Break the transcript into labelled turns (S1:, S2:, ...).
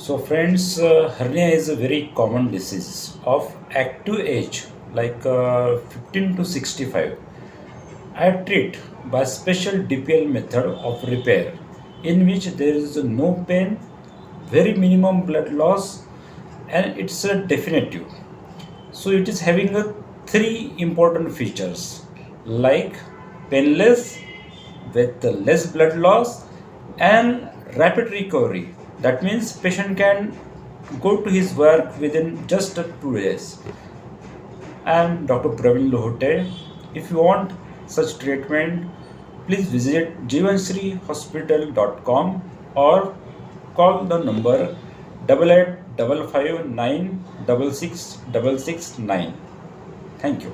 S1: So friends, hernia is a very common disease of active age like 15 to 65. I treat by special DPL method of repair in which there is no pain, very minimum blood loss, and it's a definitive. So it is having a three important features like painless with less blood loss and rapid recovery. That means patient can go to his work within just 2 days. I am Dr. Praveen Lohote. If you want such treatment, please visit jivansrihospital.com or call the number 885559 66669. Thank you.